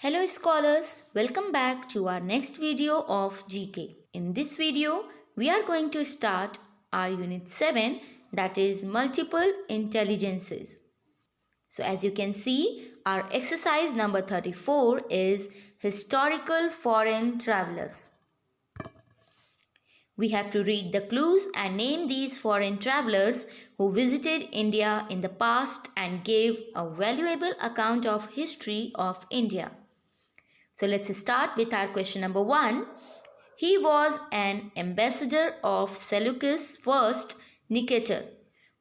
Hello scholars, welcome back to our next video of GK. In this video, we are going to start our unit 7, that is multiple intelligences. So as you can see, our exercise number 34 is historical foreign travelers. We have to read the clues and name these foreign travelers who visited India in the past and gave a valuable account of history of India. So let's start with our question number 1. He was an ambassador of Seleucus I Nicator,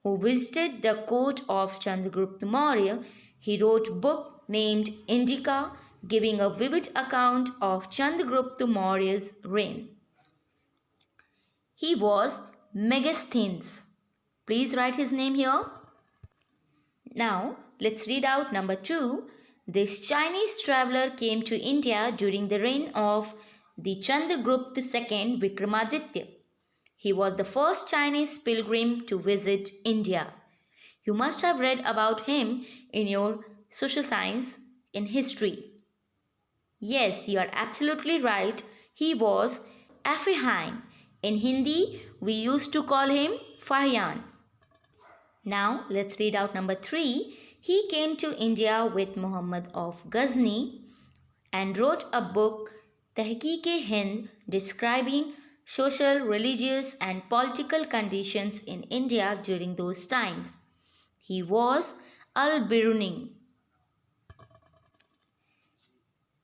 who visited the court of Chandragupta Maurya. He wrote a book named Indica, giving a vivid account of Chandragupta Maurya's reign. He was Megasthenes. Please write his name here. Now, let's read out number 2. This Chinese traveler came to India during the reign of the Chandragupta II Vikramaditya. He was the first Chinese pilgrim to visit India. You must have read about him in your social science in history. Yes, you are absolutely right. He was Affihan. In Hindi, we used to call him Fahyan. Now, let's read out number 3. He came to India with Muhammad of Ghazni and wrote a book, Tehkeek-e-Hind, describing social, religious and political conditions in India during those times. He was Al-Biruni.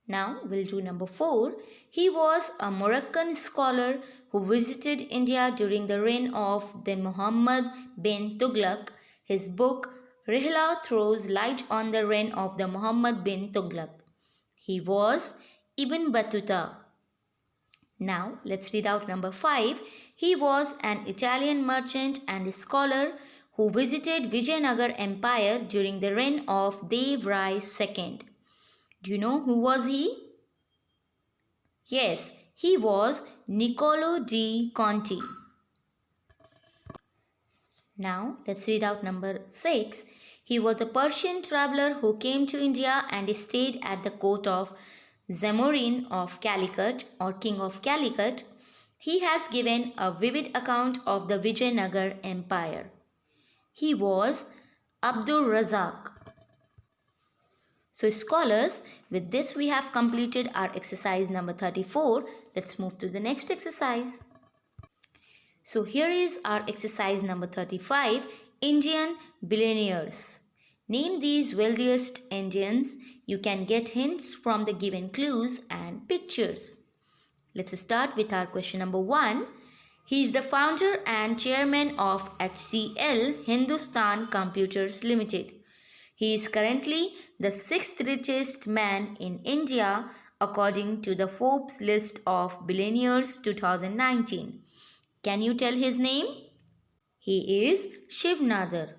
Now we'll do number 4. He was a Moroccan scholar who visited India during the reign of the Muhammad bin Tughlaq. His book Rihla throws light on the reign of the Muhammad bin Tughlaq. He was Ibn Battuta. Now let's read out number 5. He was an Italian merchant and scholar who visited Vijayanagar Empire during the reign of Dev Rai II. Do you know who was he? Yes, he was Niccolo di Conti. Now, let's read out number 6. He was a Persian traveler who came to India and stayed at the court of Zamorin of Calicut or King of Calicut. He has given a vivid account of the Vijayanagar Empire. He was Abdur Razak. So scholars, with this we have completed our exercise number 34. Let's move to the next exercise. So here is our exercise number 35, Indian billionaires. Name these wealthiest Indians. You can get hints from the given clues and pictures. Let's start with our question number 1. He is the founder and chairman of HCL Hindustan Computers Limited. He is currently the 6th richest man in India according to the Forbes list of billionaires 2019. Can you tell his name? He is Shiv Nadar.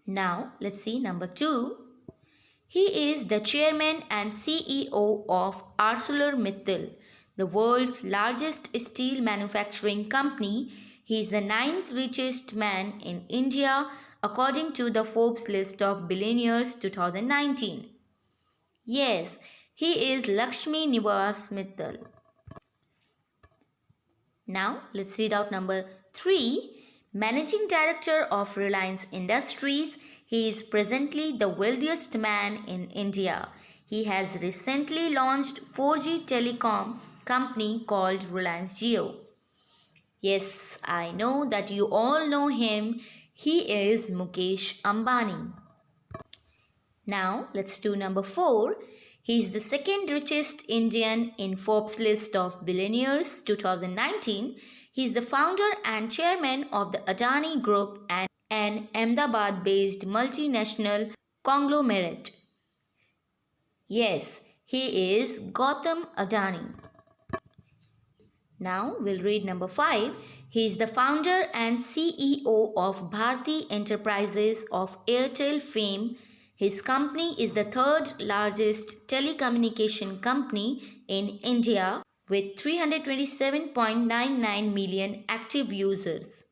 Now let's see number 2. He is the chairman and CEO of ArcelorMittal, the world's largest steel manufacturing company. He is the 9th richest man in India according to the Forbes list of billionaires 2019. Yes, he is Lakshmi Nivas Mittal. Now let's read out number 3. Managing Director of Reliance Industries. He is presently the wealthiest man in India. He has recently launched 4G telecom company called Reliance Jio. Yes, I know that you all know him. He is Mukesh Ambani. Now let's do number 4. He is the 2nd richest Indian in Forbes list of billionaires 2019. He is the founder and chairman of the Adani Group and an Ahmedabad-based multinational conglomerate. Yes, he is Gautam Adani. Now we'll read number 5. He is the founder and CEO of Bharti Enterprises of Airtel fame. His company is the 3rd largest telecommunication company in India with 327.99 million active users.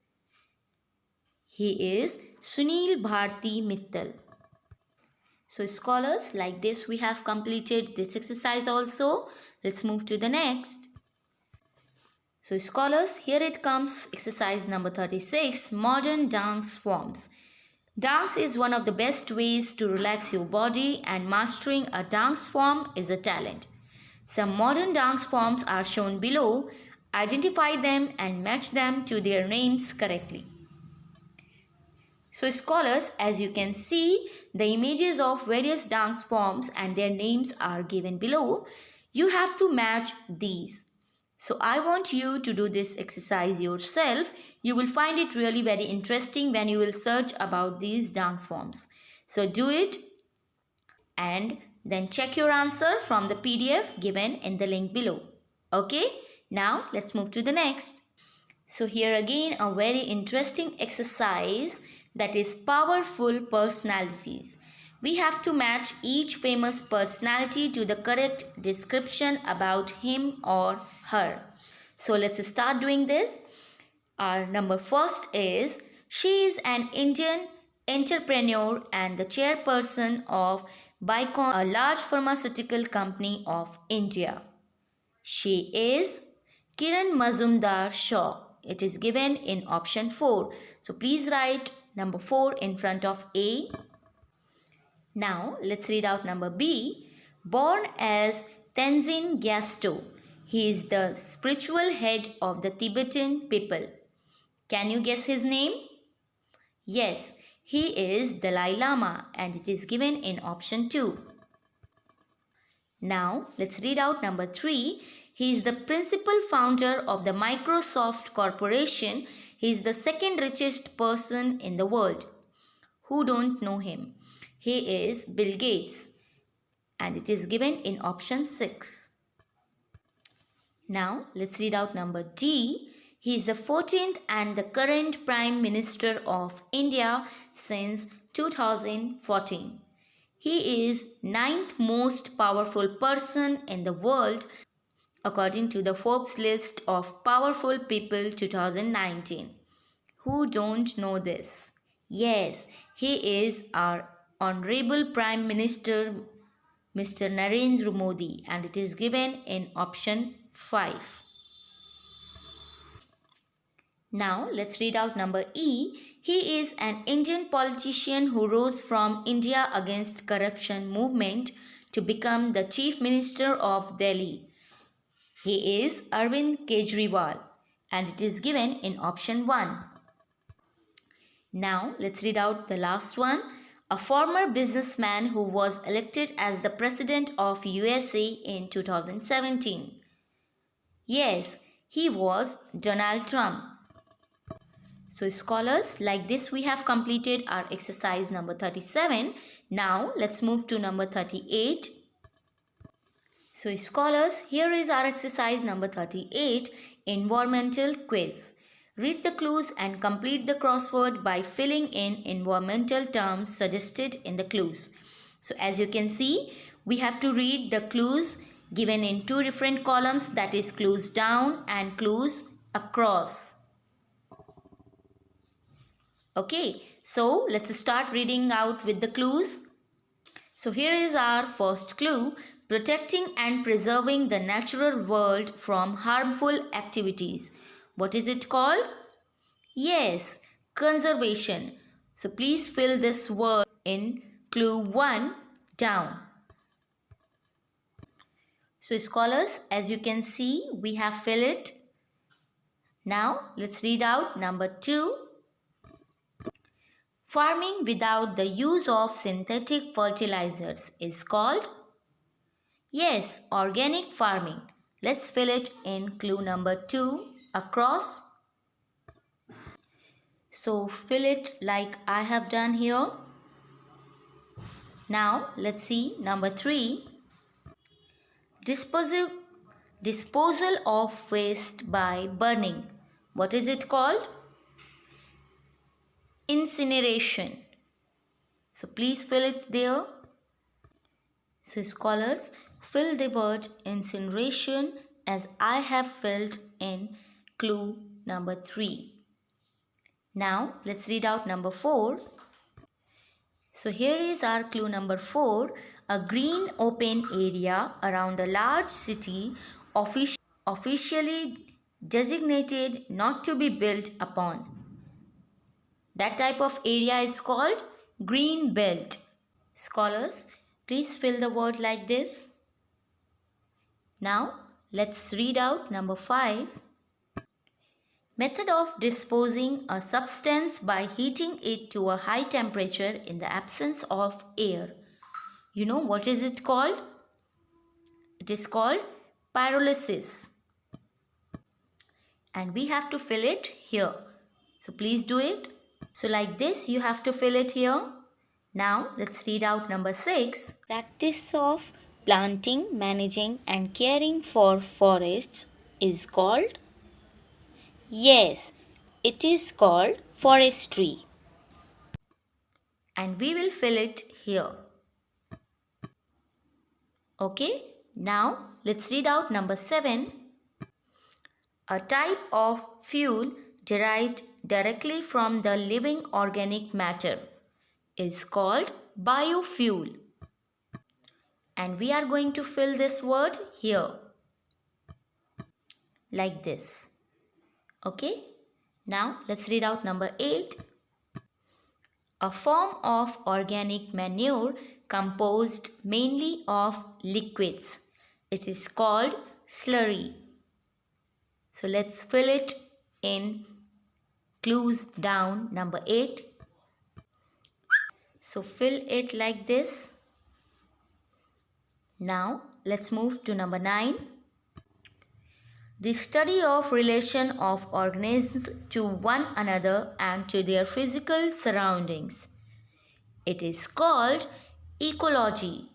He is Sunil Bharti Mittal. So scholars, like this we have completed this exercise also. Let's move to the next. So scholars, here it comes, exercise number 36, modern dance forms. Dance is one of the best ways to relax your body, and mastering a dance form is a talent. Some modern dance forms are shown below. Identify them and match them to their names correctly. So scholars, as you can see, the images of various dance forms and their names are given below. You have to match these. So I want you to do this exercise yourself. You will find it really very interesting when you will search about these dance forms. So do it and then check your answer from the PDF given in the link below. Okay, now let's move to the next. So here again a very interesting exercise, that is powerful personalities. We have to match each famous personality to the correct description about him or her. So let's start doing this. Our number first is, she is an Indian entrepreneur and the chairperson of Biocon, a large pharmaceutical company of India. She is Kiran Mazumdar Shaw. It is given in option 4. So please write number 4 in front of A. Now let's read out number B. Born as Tenzin Gyatso, he is the spiritual head of the Tibetan people. Can you guess his name? Yes, he is Dalai Lama, and it is given in option 2. Now let's read out number 3. He is the principal founder of the Microsoft Corporation. He is the second richest person in the world. Who don't know him? He is Bill Gates, and it is given in option 6. Now let's read out number D. He is the 14th and the current Prime Minister of India since 2014. He is 9th most powerful person in the world according to the Forbes list of powerful people 2019. Who don't know this? Yes, he is our Honorable Prime Minister Mr. Narendra Modi, and it is given in option 5. Now let's read out number E. He is an Indian politician who rose from India Against Corruption movement to become the Chief Minister of Delhi. He is Arvind Kejriwal, and it is given in option 1. Now let's read out the last one. A former businessman who was elected as the President of USA in 2017. Yes, he was Donald Trump. So scholars, like this we have completed our exercise number 37. Now let's move to number 38. So scholars, here is our exercise number 38, environmental quiz. Read the clues and complete the crossword by filling in environmental terms suggested in the clues. So as you can see, we have to read the clues given in 2 different columns, that is clues down and clues across. Okay, so let's start reading out with the clues. So here is our first clue. Protecting and preserving the natural world from harmful activities. What is it called? Yes, conservation. So please fill this word in clue 1 down. So scholars, as you can see, we have filled it. Now let's read out number 2. Farming without the use of synthetic fertilizers is called? Yes, organic farming. Let's fill it in clue number 2 across. So fill it like I have done here. Now let's see number 3. Disposal of waste by burning. What is it called? Incineration. So please fill it there. So scholars, fill the word incineration as I have filled in clue number 3. Now let's read out number 4. So here is our clue number 4. A green open area around a large city officially designated not to be built upon. That type of area is called green belt. Scholars, please fill the word like this. Now let's read out number 5. Method of disposing a substance by heating it to a high temperature in the absence of air. You know what is it called? It is called pyrolysis. And we have to fill it here. So please do it. So like this you have to fill it here. Now let's read out number 6. Practice of planting, managing and caring for forests is called? Yes, it is called forestry. And we will fill it here. Okay, now let's read out number 7. A type of fuel derived directly from the living organic matter is called biofuel. And we are going to fill this word here. Like this. Okay, now let's read out number 8. A form of organic manure composed mainly of liquids. It is called slurry. So let's fill it in clues down number 8. So fill it like this. Now let's move to number 9. The study of relation of organisms to one another and to their physical surroundings. It is called ecology.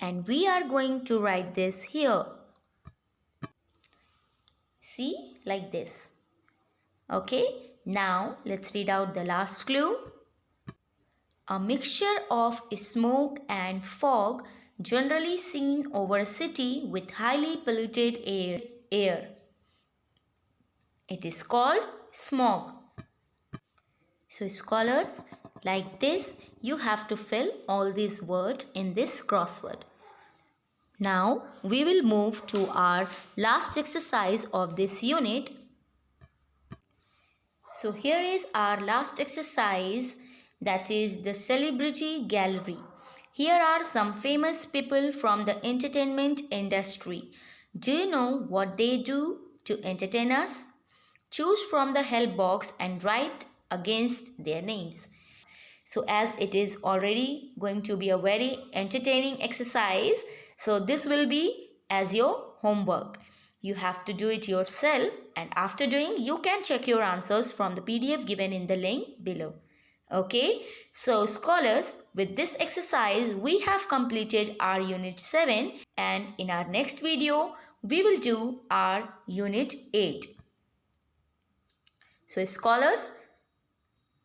And we are going to write this here. See, like this. Okay, now let's read out the last clue. A mixture of smoke and fog generally seen over a city with highly polluted air. It is called smog. So scholars, like this, you have to fill all these words in this crossword. Now we will move to our last exercise of this unit. So here is our last exercise, that is the celebrity gallery. Here are some famous people from the entertainment industry. Do you know what they do to entertain us? Choose from the help box and write against their names. So as it is already going to be a very entertaining exercise, so this will be as your homework. You have to do it yourself, and after doing you can check your answers from the PDF given in the link below. Okay, so scholars, with this exercise we have completed our unit 7, and in our next video we will do our unit 8. So scholars,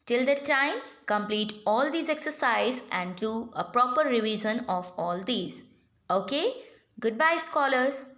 till that time complete all these exercises and do a proper revision of all these. Okay, goodbye scholars.